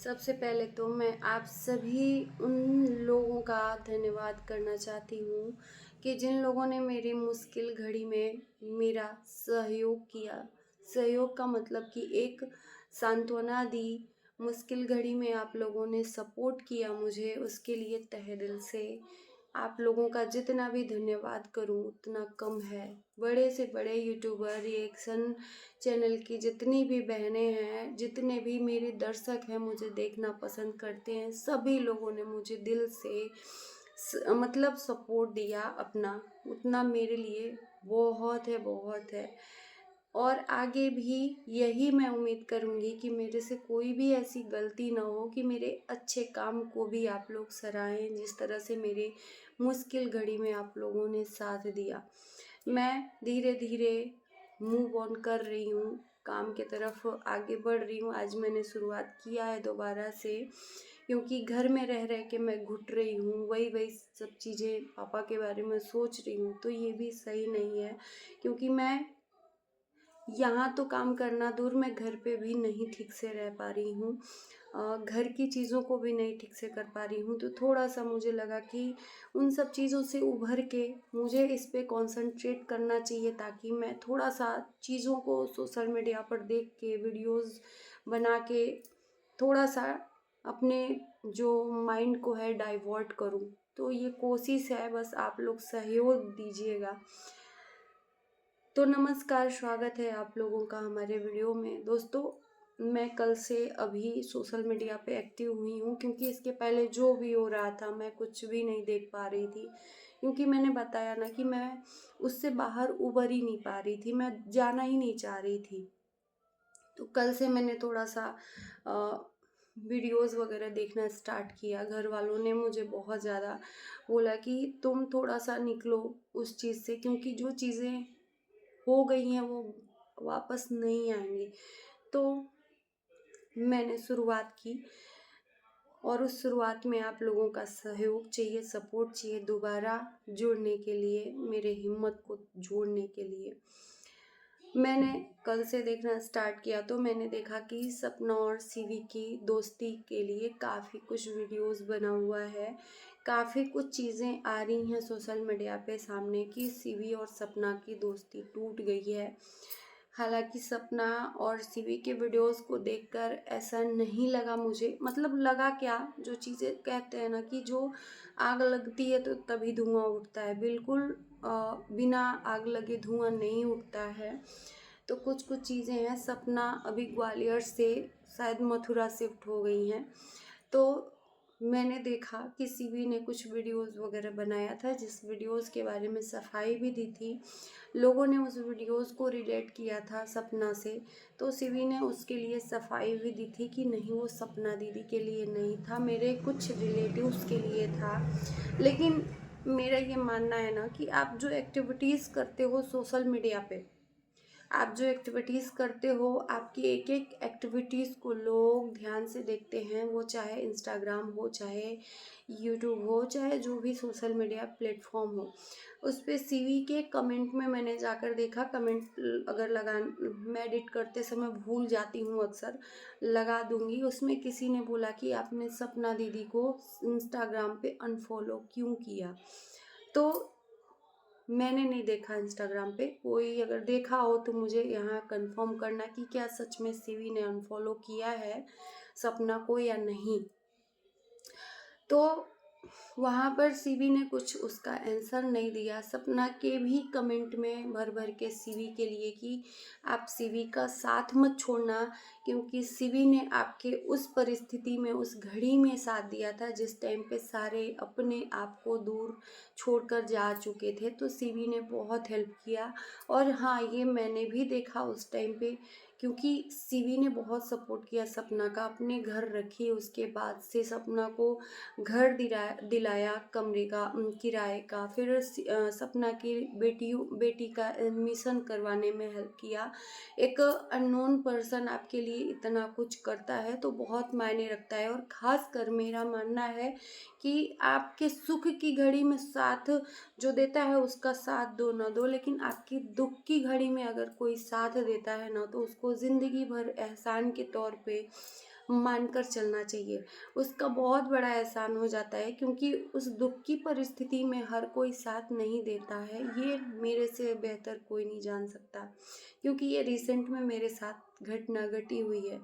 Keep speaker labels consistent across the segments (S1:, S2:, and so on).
S1: सबसे पहले तो मैं आप सभी उन लोगों का धन्यवाद करना चाहती हूँ कि जिन लोगों ने मेरी मुश्किल घड़ी में मेरा सहयोग किया। सहयोग का मतलब कि एक सांत्वना दी। मुश्किल घड़ी में आप लोगों ने सपोर्ट किया मुझे, उसके लिए तहे दिल से आप लोगों का जितना भी धन्यवाद करूं उतना कम है। बड़े से बड़े यूट्यूबर, रिएक्शन चैनल की जितनी भी बहनें हैं, जितने भी मेरे दर्शक हैं, मुझे देखना पसंद करते हैं, सभी लोगों ने मुझे दिल से मतलब सपोर्ट दिया अपना। उतना मेरे लिए बहुत है, बहुत है। और आगे भी यही मैं उम्मीद करूँगी कि मेरे से कोई भी ऐसी गलती ना हो कि मेरे अच्छे काम को भी आप लोग सराहें, जिस तरह से मेरे मुश्किल घड़ी में आप लोगों ने साथ दिया। मैं धीरे धीरे मूव ऑन कर रही हूँ, काम की तरफ आगे बढ़ रही हूँ। आज मैंने शुरुआत किया है दोबारा से, क्योंकि घर में रह रह के मैं घुट रही हूँ, वही वही सब चीज़ें पापा के बारे में सोच रही हूँ। तो ये भी सही नहीं है, क्योंकि मैं यहाँ तो काम करना दूर, मैं घर पे भी नहीं ठीक से रह पा रही हूँ। घर की चीज़ों को भी नहीं ठीक से कर पा रही हूँ। तो थोड़ा सा मुझे लगा कि उन सब चीज़ों से उभर के मुझे इस पे कंसंट्रेट करना चाहिए, ताकि मैं थोड़ा सा चीज़ों को सोशल मीडिया पर देख के वीडियोस बना के थोड़ा सा अपने जो माइंड को है डाइवर्ट करूँ। तो ये कोशिश है, बस आप लोग सहयोग दीजिएगा। तो नमस्कार, स्वागत है आप लोगों का हमारे वीडियो में। दोस्तों, मैं कल से अभी सोशल मीडिया पे एक्टिव हुई हूँ, क्योंकि इसके पहले जो भी हो रहा था मैं कुछ भी नहीं देख पा रही थी, क्योंकि मैंने बताया ना कि मैं उससे बाहर उबर ही नहीं पा रही थी, मैं जाना ही नहीं चाह रही थी। तो कल से मैंने थोड़ा सा वीडियोस वगैरह देखना स्टार्ट किया। घर वालों ने मुझे बहुत ज़्यादा बोला कि तुम थोड़ा सा निकलो उस चीज़ से, क्योंकि जो चीज़ें हो गई हैं वो वापस नहीं आएंगी। तो मैंने शुरुआत की, और उस शुरुआत में आप लोगों का सहयोग चाहिए, सपोर्ट चाहिए दोबारा जुड़ने के लिए, मेरे हिम्मत को जोड़ने के लिए। मैंने कल से देखना स्टार्ट किया तो मैंने देखा कि सपना और सीवी की दोस्ती के लिए काफ़ी कुछ वीडियोस बना हुआ है। काफ़ी कुछ चीज़ें आ रही हैं सोशल मीडिया पे सामने कि सीवी और सपना की दोस्ती टूट गई है। हालांकि सपना और सीवी के वीडियोस को देखकर ऐसा नहीं लगा मुझे, मतलब लगा क्या, जो चीज़ें कहते हैं ना कि जो आग लगती है तो तभी धुआं उठता है, बिल्कुल बिना आग लगे धुआं नहीं उठता है। तो कुछ कुछ चीज़ें हैं। सपना अभी ग्वालियर से शायद मथुरा शिफ्ट हो गई हैं। तो मैंने देखा कि सीवी ने कुछ वीडियोस वगैरह बनाया था, जिस वीडियोस के बारे में सफाई भी दी थी। लोगों ने उस वीडियोस को रिलेट किया था सपना से, तो सीवी ने उसके लिए सफाई भी दी थी कि नहीं, वो सपना दीदी के लिए नहीं था, मेरे कुछ रिलेटिव्स के लिए था। लेकिन मेरा ये मानना है ना कि आप जो एक्टिविटीज़ करते हो सोशल मीडिया पे, आप जो एक्टिविटीज़ करते हो, आपकी एक एक एक्टिविटीज़ को लोग ध्यान से देखते हैं। वो चाहे इंस्टाग्राम हो, चाहे यूट्यूब हो, चाहे जो भी सोशल मीडिया प्लेटफॉर्म हो। उस पे सीवी के कमेंट में मैंने जाकर देखा, कमेंट अगर मैं एडिट करते समय भूल जाती हूँ, अक्सर लगा दूंगी। उसमें किसी ने बोला कि आपने सपना दीदी को इंस्टाग्राम पे अनफॉलो क्यों किया। तो मैंने नहीं देखा इंस्टाग्राम पे, कोई अगर देखा हो तो मुझे यहाँ कंफर्म करना कि क्या सच में सीवी ने अनफॉलो किया है सपना को या नहीं। तो वहाँ पर सीवी ने कुछ उसका आंसर नहीं दिया। सपना के भी कमेंट में भर भर के सीवी के लिए कि आप सीवी का साथ मत छोड़ना, क्योंकि सीवी ने आपके उस परिस्थिति में, उस घड़ी में साथ दिया था जिस टाइम पे सारे अपने आप को दूर छोड़कर जा चुके थे। तो सीवी ने बहुत हेल्प किया। और हाँ, ये मैंने भी देखा उस टाइम पे, क्योंकि सीवी ने बहुत सपोर्ट किया सपना का, अपने घर रखी। उसके बाद से सपना को घर दिलाया कमरे का किराए का। फिर सपना की बेटी का एडमिशन करवाने में हेल्प किया। एक अननोन पर्सन आपके लिए इतना कुछ करता है तो बहुत मायने रखता है। और ख़ास कर मेरा मानना है कि आपके सुख की घड़ी में साथ जो देता है उसका साथ दो ना दो, लेकिन आपकी दुख की घड़ी में अगर कोई साथ देता है ना, तो उसको ज़िंदगी भर एहसान के तौर पे मानकर चलना चाहिए। उसका बहुत बड़ा एहसान हो जाता है, क्योंकि उस दुख की परिस्थिति में हर कोई साथ नहीं देता है, ये मेरे से बेहतर कोई नहीं जान सकता, क्योंकि ये रिसेंट में मेरे साथ घटना घटी हुई है।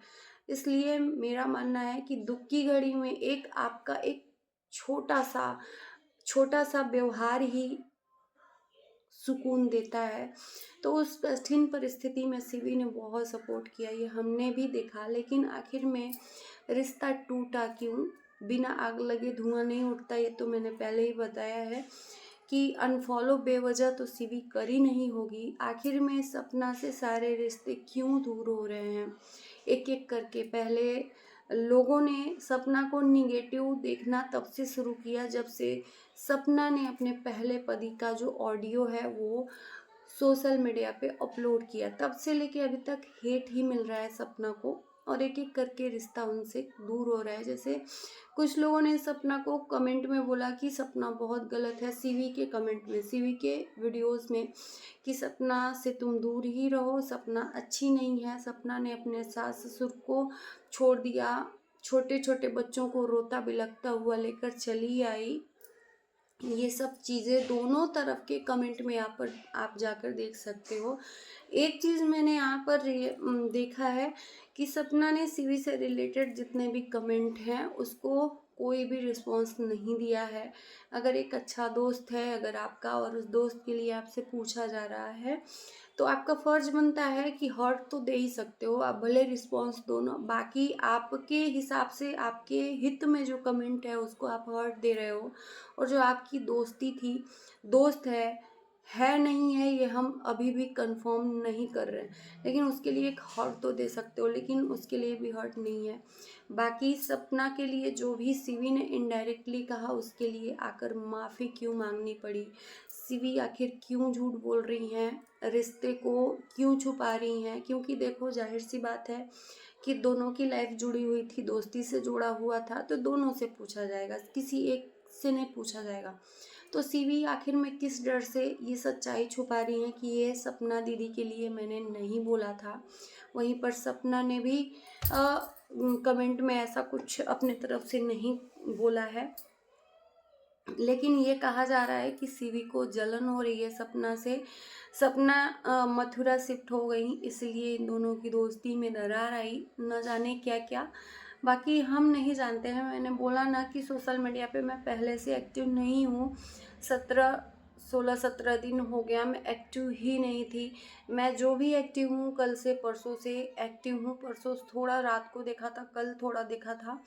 S1: इसलिए मेरा मानना है कि दुख की घड़ी में एक आपका एक छोटा सा व्यवहार ही सुकून देता है। तो उस कठिन परिस्थिति में शिवी ने बहुत सपोर्ट किया, ये हमने भी देखा। लेकिन आखिर में रिश्ता टूटा क्यों? बिना आग लगे धुआं नहीं उठता, ये तो मैंने पहले ही बताया है कि अनफॉलो बेवजह तो शिवी करी नहीं होगी। आखिर में सपना से सारे रिश्ते क्यों दूर हो रहे हैं? एक एक करके पहले लोगों ने सपना को निगेटिव देखना तब से शुरू किया जब से सपना ने अपने पहले पति का जो ऑडियो है वो सोशल मीडिया पे अपलोड किया। तब से लेके अभी तक हेट ही मिल रहा है सपना को, और एक एक करके रिश्ता उनसे दूर हो रहा है। जैसे कुछ लोगों ने सपना को कमेंट में बोला कि सपना बहुत गलत है, सीवी के कमेंट में, सीवी के वीडियोस में, कि सपना से तुम दूर ही रहो, सपना अच्छी नहीं है। सपना ने अपने सास ससुर को छोड़ दिया, छोटे छोटे बच्चों को रोता बिलखता हुआ लेकर चली आई। ये सब चीज़ें दोनों तरफ के कमेंट में यहाँ पर आप जाकर देख सकते हो। एक चीज़ मैंने यहाँ पर देखा है कि सपना ने सीवी से रिलेटेड जितने भी कमेंट हैं उसको कोई भी रिस्पॉन्स नहीं दिया है। अगर एक अच्छा दोस्त है अगर आपका, और उस दोस्त के लिए आपसे पूछा जा रहा है, तो आपका फ़र्ज बनता है कि हर्ट तो दे ही सकते हो आप, भले रिस्पॉन्स दो ना। बाकी आपके हिसाब से आपके हित में जो कमेंट है उसको आप हर्ट दे रहे हो, और जो आपकी दोस्ती थी, दोस्त है नहीं है, ये हम अभी भी कंफर्म नहीं कर रहे हैं, लेकिन उसके लिए एक हर्ट तो दे सकते हो, लेकिन उसके लिए भी हर्ट नहीं है। बाकी सपना के लिए जो भी सीवी ने इनडायरेक्टली कहा उसके लिए आकर माफ़ी क्यों मांगनी पड़ी? सीवी आखिर क्यों झूठ बोल रही हैं, रिश्ते को क्यों छुपा रही हैं? क्योंकि देखो जाहिर सी बात है कि दोनों की लाइफ जुड़ी हुई थी, दोस्ती से जुड़ा हुआ था, तो दोनों से पूछा जाएगा, किसी एक से नहीं पूछा जाएगा। तो सीवी आखिर में किस डर से ये सच्चाई छुपा रही हैं कि ये सपना दीदी के लिए मैंने नहीं बोला था। वहीं पर सपना ने भी कमेंट में ऐसा कुछ अपने तरफ से नहीं बोला है, लेकिन ये कहा जा रहा है कि सीवी को जलन हो रही है सपना से। सपना मथुरा शिफ्ट हो गई, इसलिए इन दोनों की दोस्ती में दरार आई, न जाने क्या क्या। बाकी हम नहीं जानते हैं। मैंने बोला ना कि सोशल मीडिया पे मैं पहले से एक्टिव नहीं हूँ। 16-17 दिन हो गया मैं एक्टिव ही नहीं थी। मैं जो भी एक्टिव हूँ कल से परसों से एक्टिव हूँ। परसों थोड़ा रात को देखा था, कल थोड़ा देखा था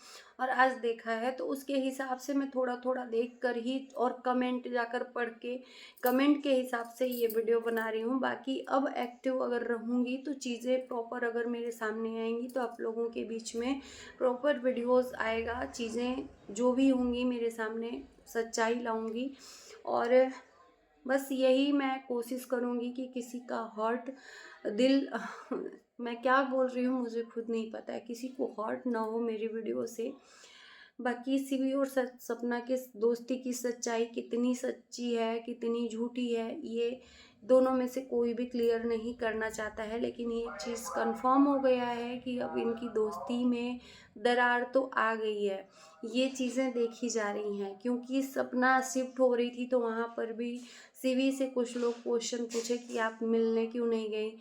S1: और आज देखा है, तो उसके हिसाब से मैं थोड़ा थोड़ा देख कर ही और कमेंट जाकर पढ़ के कमेंट के हिसाब से ये वीडियो बना रही हूँ। बाकी अब एक्टिव अगर रहूँगी तो चीज़ें प्रॉपर अगर मेरे सामने आएंगी तो आप लोगों के बीच में प्रॉपर वीडियोस आएगा, चीज़ें जो भी होंगी मेरे सामने सच्चाई लाऊंगी। और बस यही मैं कोशिश करूँगी कि किसी का हर्ट दिल मैं क्या बोल रही हूँ मुझे खुद नहीं पता है, किसी को हर्ट ना हो मेरी वीडियो से। बाकी सीवी और सपना के दोस्ती की सच्चाई कितनी सच्ची है कितनी झूठी है, ये दोनों में से कोई भी क्लियर नहीं करना चाहता है। लेकिन ये चीज़ कंफर्म हो गया है कि अब इनकी दोस्ती में दरार तो आ गई है। ये चीज़ें देखी जा रही हैं, क्योंकि सपना शिफ्ट हो रही थी तो वहाँ पर भी सीवी से कुछ लोग क्वेश्चन पूछे कि आप मिलने क्यों नहीं गई।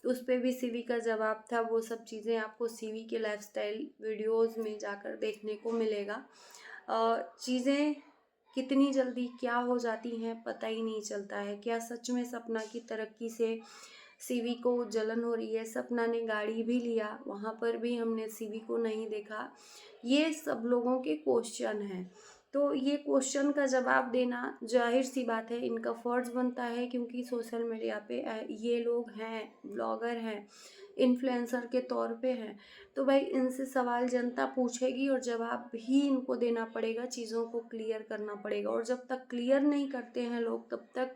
S1: उस पे भी सीवी का जवाब था। वो सब चीज़ें आपको सीवी के लाइफस्टाइल वीडियोस में जाकर देखने को मिलेगा। चीज़ें कितनी जल्दी क्या हो जाती हैं पता ही नहीं चलता है। क्या सच में सपना की तरक्की से सीवी को जलन हो रही है? सपना ने गाड़ी भी लिया, वहाँ पर भी हमने सीवी को नहीं देखा। ये सब लोगों के क्वेश्चन हैं, तो ये क्वेश्चन का जवाब देना जाहिर सी बात है इनका फ़र्ज़ बनता है, क्योंकि सोशल मीडिया पे ये लोग हैं, ब्लॉगर हैं, इन्फ्लुएंसर के तौर पे हैं। तो भाई इनसे सवाल जनता पूछेगी और जवाब भी इनको देना पड़ेगा, चीज़ों को क्लियर करना पड़ेगा। और जब तक क्लियर नहीं करते हैं लोग तब तक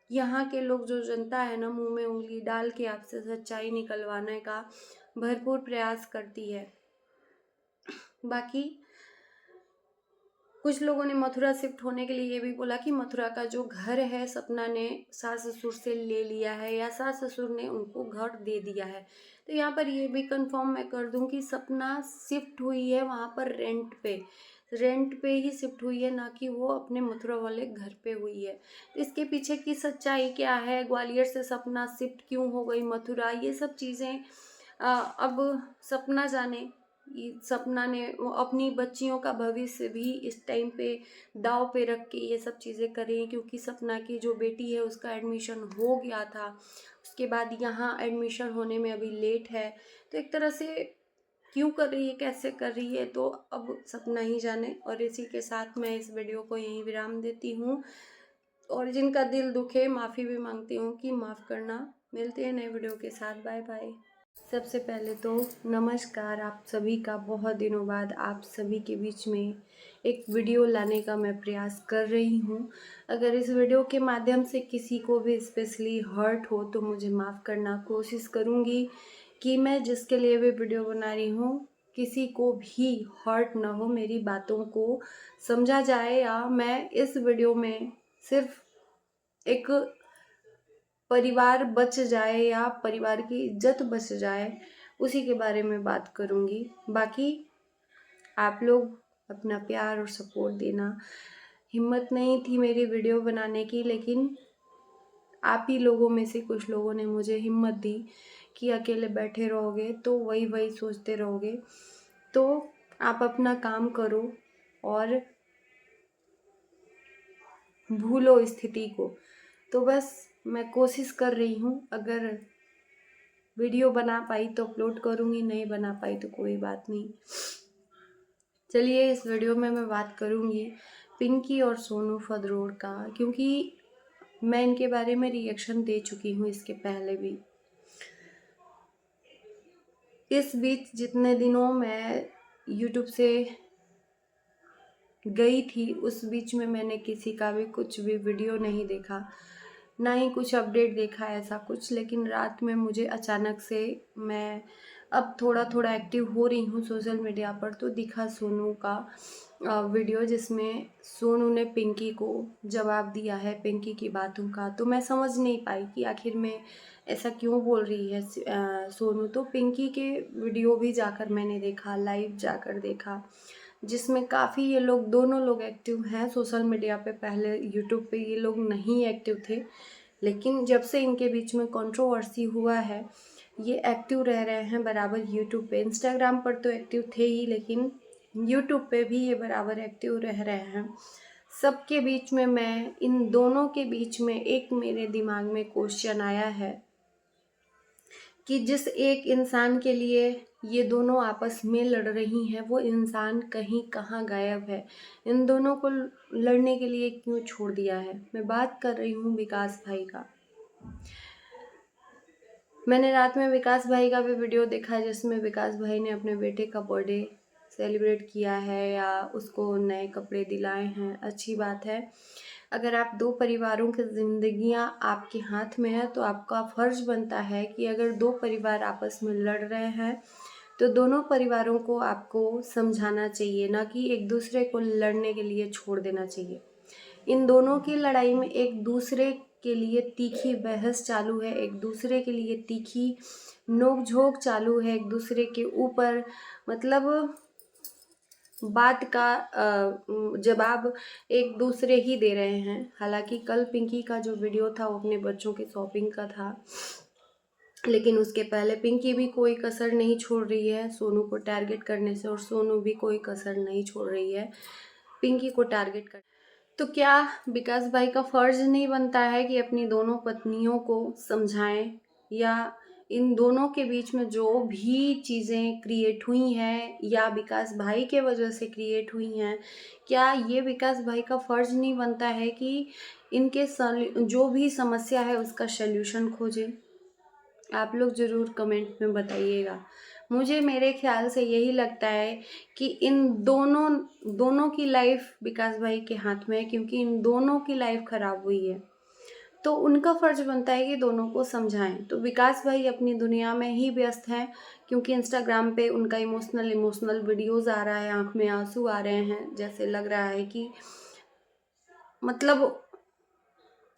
S1: यहाँ के लोग जो जनता है ना, मुंह में उंगली डाल के आपसे सच्चाई निकलवाने का भरपूर प्रयास करती है। बाकी कुछ लोगों ने मथुरा शिफ्ट होने के लिए ये भी बोला कि मथुरा का जो घर है सपना ने सास ससुर से ले लिया है या सास ससुर ने उनको घर दे दिया है। तो यहाँ पर ये भी कंफर्म मैं कर दूं कि सपना शिफ्ट हुई है वहाँ पर रेंट पे ही शिफ्ट हुई है, ना कि वो अपने मथुरा वाले घर पे हुई है। तो इसके पीछे की सच्चाई क्या है, ग्वालियर से सपना शिफ्ट क्यों हो गई मथुरा, ये सब चीज़ें अब सपना जाने। सपना ने वो अपनी बच्चियों का भविष्य भी इस टाइम पे दाव पे रख के ये सब चीज़ें कर रही हैं, क्योंकि सपना की जो बेटी है उसका एडमिशन हो गया था, उसके बाद यहाँ एडमिशन होने में अभी लेट है। तो एक तरह से क्यों कर रही है, कैसे कर रही है, तो अब सपना ही जाने। और इसी के साथ मैं इस वीडियो को यहीं विराम देती हूँ, और जिनका दिल दुखे माफ़ी भी मांगती हूँ कि माफ़ करना। मिलते हैं नए वीडियो के साथ, बाय बाय। सबसे पहले तो नमस्कार आप सभी का। बहुत दिनों बाद आप सभी के बीच में एक वीडियो लाने का मैं प्रयास कर रही हूँ। अगर इस वीडियो के माध्यम से किसी को भी स्पेशली हर्ट हो तो मुझे माफ़ करना। कोशिश करूँगी कि मैं जिसके लिए भी वीडियो बना रही हूँ किसी को भी हर्ट ना हो, मेरी बातों को समझा जाए, या मैं इस वीडियो में सिर्फ एक परिवार बच जाए या परिवार की इज्जत बच जाए उसी के बारे में बात करूँगी। बाकी आप लोग अपना प्यार और सपोर्ट देना। हिम्मत नहीं थी मेरी वीडियो बनाने की, लेकिन आप ही लोगों में से कुछ लोगों ने मुझे हिम्मत दी कि अकेले बैठे रहोगे तो वही वही सोचते रहोगे, तो आप अपना काम करो और भूलो स्थिति को। तो बस मैं कोशिश कर रही हूँ, अगर वीडियो बना पाई तो अपलोड करूँगी, नहीं बना पाई तो कोई बात नहीं। चलिए इस वीडियो में मैं बात करूँगी पिंकी और सोनू फदरोड़ का, क्योंकि मैं इनके बारे में रिएक्शन दे चुकी हूँ इसके पहले भी। इस बीच जितने दिनों मैं यूट्यूब से गई थी उस बीच में मैंने किसी का भी कुछ भी वीडियो नहीं देखा, ना ही कुछ अपडेट देखा ऐसा कुछ। लेकिन रात में मुझे अचानक से, मैं अब थोड़ा थोड़ा एक्टिव हो रही हूँ सोशल मीडिया पर, तो दिखा सोनू का वीडियो जिसमें सोनू ने पिंकी को जवाब दिया है पिंकी की बातों का। तो मैं समझ नहीं पाई कि आखिर में ऐसा क्यों बोल रही है सोनू। तो पिंकी के वीडियो भी जाकर मैंने देखा, लाइव जाकर देखा, जिसमें काफ़ी ये लोग दोनों लोग एक्टिव हैं सोशल मीडिया पे। पहले यूट्यूब पे ये लोग नहीं एक्टिव थे, लेकिन जब से इनके बीच में कंट्रोवर्सी हुआ है ये एक्टिव रह रहे हैं बराबर यूट्यूब पे। इंस्टाग्राम पर तो एक्टिव थे ही, लेकिन यूट्यूब पे भी ये बराबर एक्टिव रह रहे हैं। सबके बीच में मैं इन दोनों के बीच में एक मेरे दिमाग में क्वेश्चन आया है कि जिस एक इंसान के लिए ये दोनों आपस में लड़ रही हैं वो इंसान कहीं कहाँ गायब है, इन दोनों को लड़ने के लिए क्यों छोड़ दिया है। मैं बात कर रही हूँ विकास भाई का। मैंने रात में विकास भाई का भी वीडियो देखा जिसमें विकास भाई ने अपने बेटे का बर्थडे सेलिब्रेट किया है या उसको नए कपड़े दिलाए हैं, अच्छी बात है। अगर आप दो परिवारों की ज़िंदगियां आपके हाथ में है तो आपका फ़र्ज़ बनता है कि अगर दो परिवार आपस में लड़ रहे हैं तो दोनों परिवारों को आपको समझाना चाहिए, ना कि एक दूसरे को लड़ने के लिए छोड़ देना चाहिए। इन दोनों की लड़ाई में एक दूसरे के लिए तीखी बहस चालू है, एक दूसरे के लिए तीखी नोक-झोंक चालू है, एक दूसरे के ऊपर मतलब बात का जवाब एक दूसरे ही दे रहे हैं। हालांकि कल पिंकी का जो वीडियो था वो अपने बच्चों की शॉपिंग का था, लेकिन उसके पहले पिंकी भी कोई कसर नहीं छोड़ रही है सोनू को टारगेट करने से, और सोनू भी कोई कसर नहीं छोड़ रही है पिंकी को टारगेट कर। तो क्या विकास भाई का फ़र्ज़ नहीं बनता है कि अपनी दोनों पत्नियों को समझाएं, या इन दोनों के बीच में जो भी चीज़ें क्रिएट हुई हैं या विकास भाई के वजह से क्रिएट हुई हैं, क्या ये विकास भाई का फ़र्ज़ नहीं बनता है कि इनके जो भी समस्या है उसका सल्यूशन खोजें। आप लोग ज़रूर कमेंट में बताइएगा। मुझे मेरे ख्याल से यही लगता है कि इन दोनों की लाइफ विकास भाई के हाथ में है, क्योंकि इन दोनों की लाइफ ख़राब हुई है तो उनका फ़र्ज़ बनता है कि दोनों को समझाएं। तो विकास भाई अपनी दुनिया में ही व्यस्त हैं, क्योंकि इंस्टाग्राम पे उनका इमोशनल वीडियोज़ आ रहा है, आँख में आँसू आ रहे हैं, जैसे लग रहा है कि मतलब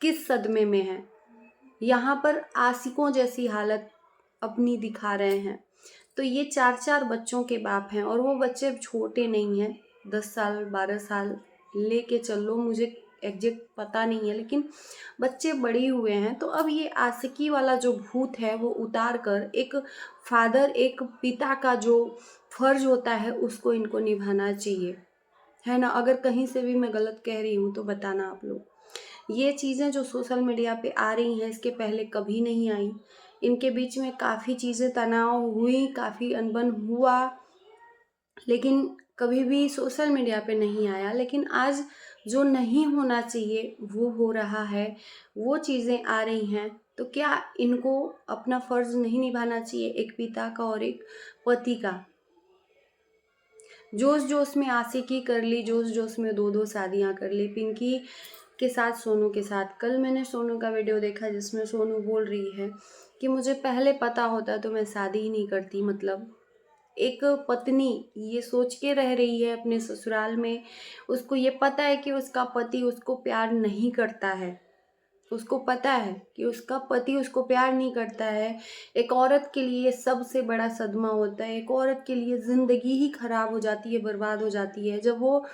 S1: किस सदमे में है। यहाँ पर आशिकों जैसी हालत अपनी दिखा रहे हैं। तो ये 4-4 बच्चों के बाप हैं और वो बच्चे छोटे नहीं हैं, 10 साल 12 साल लेके चल लो, मुझे एग्जैक्ट पता नहीं है, लेकिन बच्चे बड़े हुए हैं। तो अब ये आशिकी वाला जो भूत है वो उतार कर एक फादर, एक पिता का जो फर्ज होता है उसको इनको निभाना चाहिए, है ना। अगर कहीं से भी मैं गलत कह रही हूँ तो बताना आप लोग। ये चीज़ें जो सोशल मीडिया पे आ रही हैं इसके पहले कभी नहीं आई। इनके बीच में काफ़ी चीज़ें तनाव हुई, काफ़ी अनबन हुआ, लेकिन कभी भी सोशल मीडिया पे नहीं आया। लेकिन आज जो नहीं होना चाहिए वो हो रहा है, वो चीज़ें आ रही हैं। तो क्या इनको अपना फ़र्ज़ नहीं निभाना चाहिए एक पिता का और एक पति का? जोश जोश में आशिकी कर ली, जोश जोश में 2-2 शादियाँ कर ली, पिंकी के साथ, सोनू के साथ। कल मैंने सोनू का वीडियो देखा जिसमें सोनू बोल रही है कि मुझे पहले पता होता तो मैं शादी ही नहीं करती। मतलब एक पत्नी ये सोच के रह रही है अपने ससुराल में, उसको ये पता है कि उसका पति उसको प्यार नहीं करता है, उसको पता है कि उसका पति उसको प्यार नहीं करता है। एक औरत के लिए सबसे बड़ा सदमा होता है, एक औरत के लिए ज़िंदगी ही खराब हो जाती है, बर्बाद हो जाती है जब वो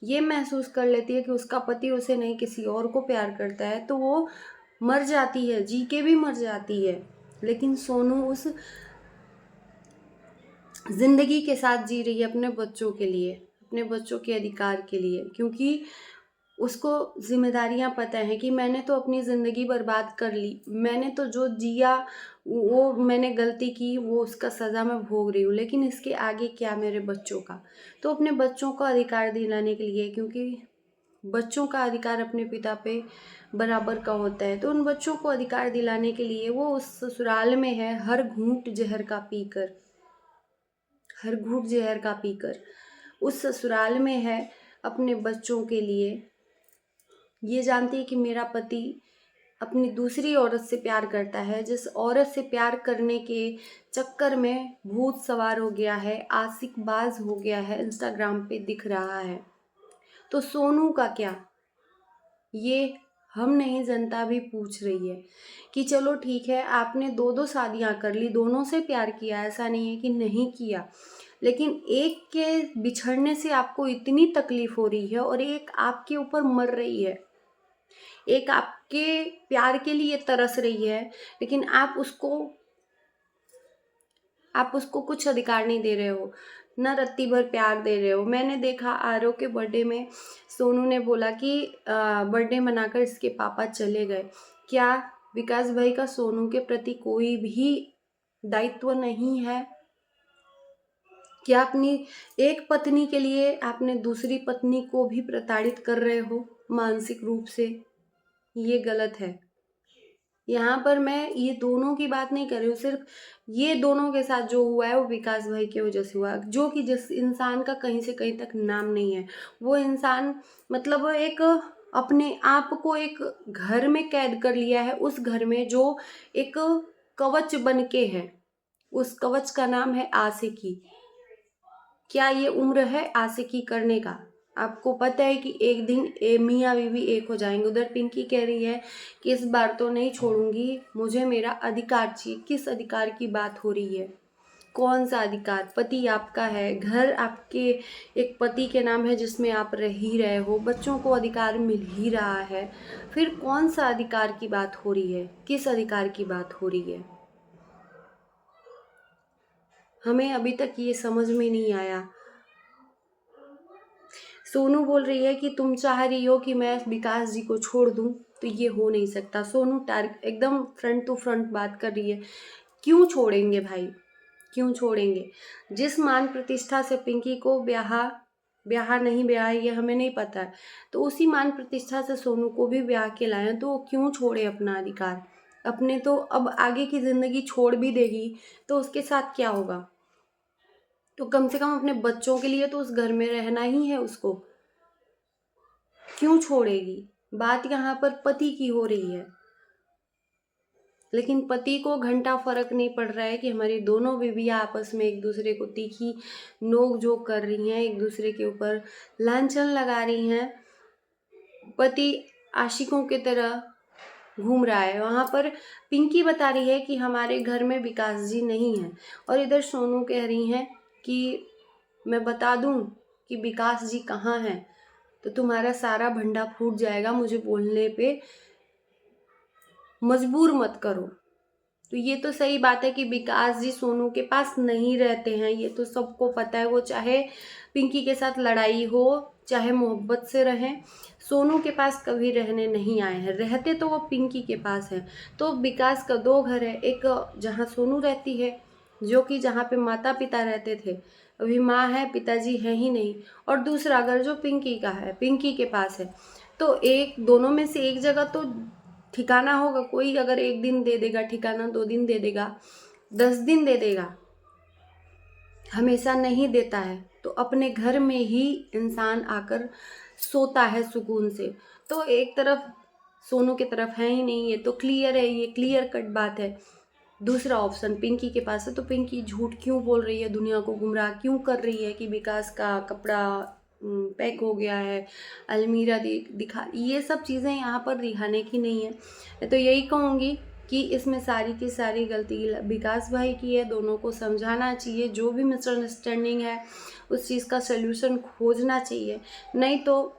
S1: ये महसूस कर लेती है कि उसका पति उसे नहीं किसी और को प्यार करता है, तो वो मर जाती है, जी के भी मर जाती है। लेकिन सोनू उस ज़िंदगी के साथ जी रही है अपने बच्चों के लिए, अपने बच्चों के अधिकार के लिए, क्योंकि उसको ज़िम्मेदारियाँ पता हैं कि मैंने तो अपनी ज़िंदगी बर्बाद कर ली, मैंने तो जो जिया वो मैंने गलती की, वो उसका सज़ा मैं भोग रही हूँ, लेकिन इसके आगे क्या मेरे बच्चों का। तो अपने बच्चों को अधिकार दिलाने के लिए, क्योंकि बच्चों का अधिकार अपने पिता पे बराबर का होता है, तो उन बच्चों को अधिकार दिलाने के लिए वो उस ससुराल में है, हर घूंट जहर का पीकर, हर घूंट जहर का पीकर उस ससुराल में है अपने बच्चों के लिए। ये जानती है कि मेरा पति अपनी दूसरी औरत से प्यार करता है, जिस औरत से प्यार करने के चक्कर में भूत सवार हो गया है, आशिकबाज हो गया है, इंस्टाग्राम पे दिख रहा है। तो सोनू का क्या, ये हम नहीं, जनता भी पूछ रही है कि चलो ठीक है, आपने 2-2 शादियां कर ली, दोनों से प्यार किया, ऐसा नहीं है कि नहीं किया, लेकिन एक के बिछड़ने से आपको इतनी तकलीफ हो रही है और एक आपके ऊपर मर रही है, एक आपके प्यार के लिए तरस रही है, लेकिन आप उसको कुछ अधिकार नहीं दे रहे हो, ना रत्ती भर प्यार दे रहे हो। मैंने देखा आरव के बर्थडे में सोनू ने बोला कि बर्थडे मनाकर इसके पापा चले गए। क्या विकास भाई का सोनू के प्रति कोई भी दायित्व नहीं है? क्या अपनी एक पत्नी के लिए आपने दूसरी पत्नी को भी प्रताड़ित कर रहे हो मानसिक रूप से? ये गलत है। यहाँ पर मैं ये दोनों की बात नहीं कर रही हूँ, सिर्फ ये दोनों के साथ जो हुआ है वो विकास भाई की वजह से हुआ, जो कि जिस इंसान का कहीं से कहीं तक नाम नहीं है, वो इंसान मतलब एक अपने आप को एक घर में कैद कर लिया है, उस घर में जो एक कवच बन के है, उस कवच का नाम है आशिकी। क्या ये उम्र है आशिकी करने का? आपको पता है कि एक दिन मियाँ बीवी एक हो जाएंगे। उधर पिंकी कह रही है कि इस बार तो नहीं छोड़ूंगी, मुझे मेरा अधिकार चाहिए। किस अधिकार की बात हो रही है? कौन सा अधिकार? पति आपका है, घर आपके एक पति के नाम है जिसमें आप रह ही रहे हो, बच्चों को अधिकार मिल ही रहा है, फिर कौन सा अधिकार की बात हो रही है? किस अधिकार की बात हो रही है? हमें अभी तक ये समझ में नहीं आया। सोनू बोल रही है कि तुम चाह रही हो कि मैं विकास जी को छोड़ दूं, तो ये हो नहीं सकता। सोनू एकदम फ्रंट टू फ्रंट बात कर रही है। क्यों छोड़ेंगे भाई, क्यों छोड़ेंगे? जिस मान प्रतिष्ठा से पिंकी को ब्याह नहीं ब्याह ये हमें नहीं पता है, तो उसी मान प्रतिष्ठा से सोनू को भी ब्याह के लाए, तो वो क्यों छोड़े अपना अधिकार? अपने तो अब आगे की जिंदगी छोड़ भी देगी तो उसके साथ क्या होगा? तो कम से कम अपने बच्चों के लिए तो उस घर में रहना ही है उसको, क्यों छोड़ेगी? बात यहाँ पर पति की हो रही है। लेकिन पति को घंटा फर्क नहीं पड़ रहा है कि हमारी दोनों बीवियाँ आपस में एक दूसरे को तीखी नोक झोंक कर रही हैं, एक दूसरे के ऊपर लांछन लगा रही हैं। पति आशिकों की तरह घूम रहा है। वहाँ पर पिंकी बता रही है कि हमारे घर में विकास जी नहीं हैं, और इधर सोनू कह रही हैं कि मैं बता दूं कि विकास जी कहाँ हैं तो तुम्हारा सारा भंडा फूट जाएगा, मुझे बोलने पे मजबूर मत करो। तो ये तो सही बात है कि विकास जी सोनू के पास नहीं रहते हैं, ये तो सबको पता है। वो चाहे पिंकी के साथ लड़ाई हो, चाहे मोहब्बत से रहें, सोनू के पास कभी रहने नहीं आए हैं। रहते तो वो पिंकी के पास हैं। तो विकास का दो घर है, एक जहाँ सोनू रहती है, जो कि जहाँ पे माता पिता रहते थे, अभी माँ है, पिताजी हैं ही नहीं, और दूसरा घर जो पिंकी का है, पिंकी के पास है। तो एक दोनों में से एक जगह तो ठिकाना होगा। कोई अगर 1 दिन दे देगा ठिकाना, 2 दिन दे देगा, 10 दिन दे देगा, हमेशा नहीं देता है। तो अपने घर में ही इंसान आकर सोता है सुकून से। तो एक तरफ सोनू की तरफ है ही नहीं, ये तो क्लियर है, ये क्लियर कट बात है। दूसरा ऑप्शन पिंकी के पास है। तो पिंकी झूठ क्यों बोल रही है, दुनिया को गुमराह क्यों कर रही है कि विकास का कपड़ा पैक हो गया है, अलमीरा दिखा, ये सब चीज़ें यहाँ पर दिखाने की नहीं है। मैं तो यही कहूँगी कि इसमें सारी की सारी गलती विकास भाई की है। दोनों को समझाना चाहिए, जो भी मिसअंडरस्टैंडिंग है उस चीज़ का सल्यूशन खोजना चाहिए। नहीं तो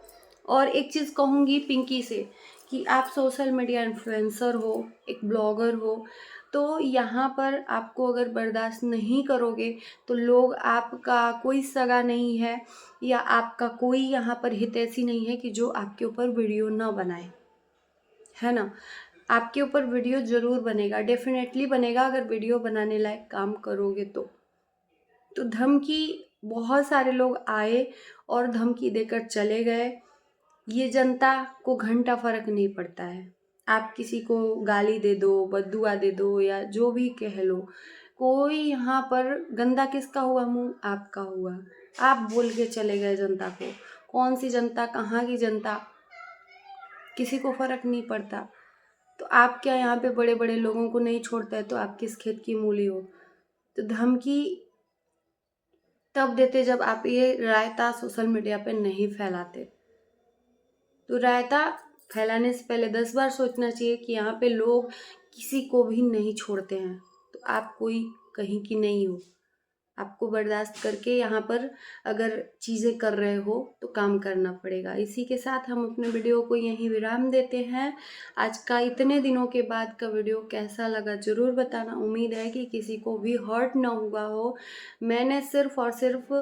S1: और एक चीज़ कहूँगी पिंकी से कि आप सोशल मीडिया इन्फ्लुएंसर हो, एक ब्लॉगर हो, तो यहाँ पर आपको अगर बर्दाश्त नहीं करोगे तो लोग, आपका कोई सगा नहीं है या आपका कोई यहाँ पर हितैषी नहीं है कि जो आपके ऊपर वीडियो ना बनाए, है ना। आपके ऊपर वीडियो ज़रूर बनेगा, डेफिनेटली बनेगा, अगर वीडियो बनाने लायक काम करोगे तो धमकी, बहुत सारे लोग आए और धमकी देकर चले गए। ये जनता को घंटा फर्क नहीं पड़ता है। आप किसी को गाली दे दो, बद्दुआ दे दो, या जो भी कह लो, कोई यहाँ पर गंदा किसका हुआ मुंह? आपका हुआ। आप बोल के चले गए जनता को। कौन सी जनता, कहाँ की जनता, किसी को फर्क नहीं पड़ता। तो आप क्या यहाँ पे बड़े बड़े लोगों को नहीं छोड़ता है तो आप किस खेत की मूली हो। तो धमकी तब देते जब आप ये रायता सोशल मीडिया पे नहीं फैलाते। तो रायता फैलाने से पहले 10 बार सोचना चाहिए कि यहाँ पे लोग किसी को भी नहीं छोड़ते हैं। तो आप कोई कहीं की नहीं हो। आपको बर्दाश्त करके यहाँ पर अगर चीज़ें कर रहे हो तो काम करना पड़ेगा। इसी के साथ हम अपने वीडियो को यहीं विराम देते हैं। आज का इतने दिनों के बाद का वीडियो कैसा लगा ज़रूर बताना। उम्मीद है कि किसी को भी हर्ट ना हुआ हो। मैंने सिर्फ और सिर्फ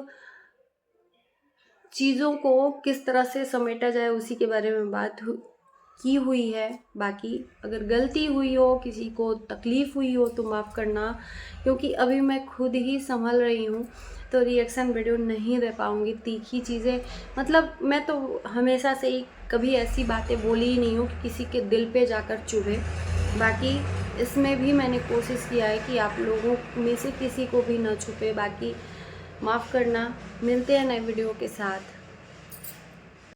S1: चीज़ों को किस तरह से समेटा जाए उसी के बारे में बात की हुई है। बाकी अगर गलती हुई हो, किसी को तकलीफ़ हुई हो तो माफ़ करना, क्योंकि अभी मैं खुद ही संभल रही हूँ तो रिएक्शन वीडियो नहीं दे पाऊँगी। तीखी चीज़ें, मतलब मैं तो हमेशा से ही कभी ऐसी बातें बोली ही नहीं हूँ कि किसी के दिल पे जाकर चुभे। बाकी इसमें भी मैंने कोशिश किया है कि आप लोगों में से किसी को भी ना छुपे। बाकी माफ़ करना। मिलते हैं नए वीडियो के साथ।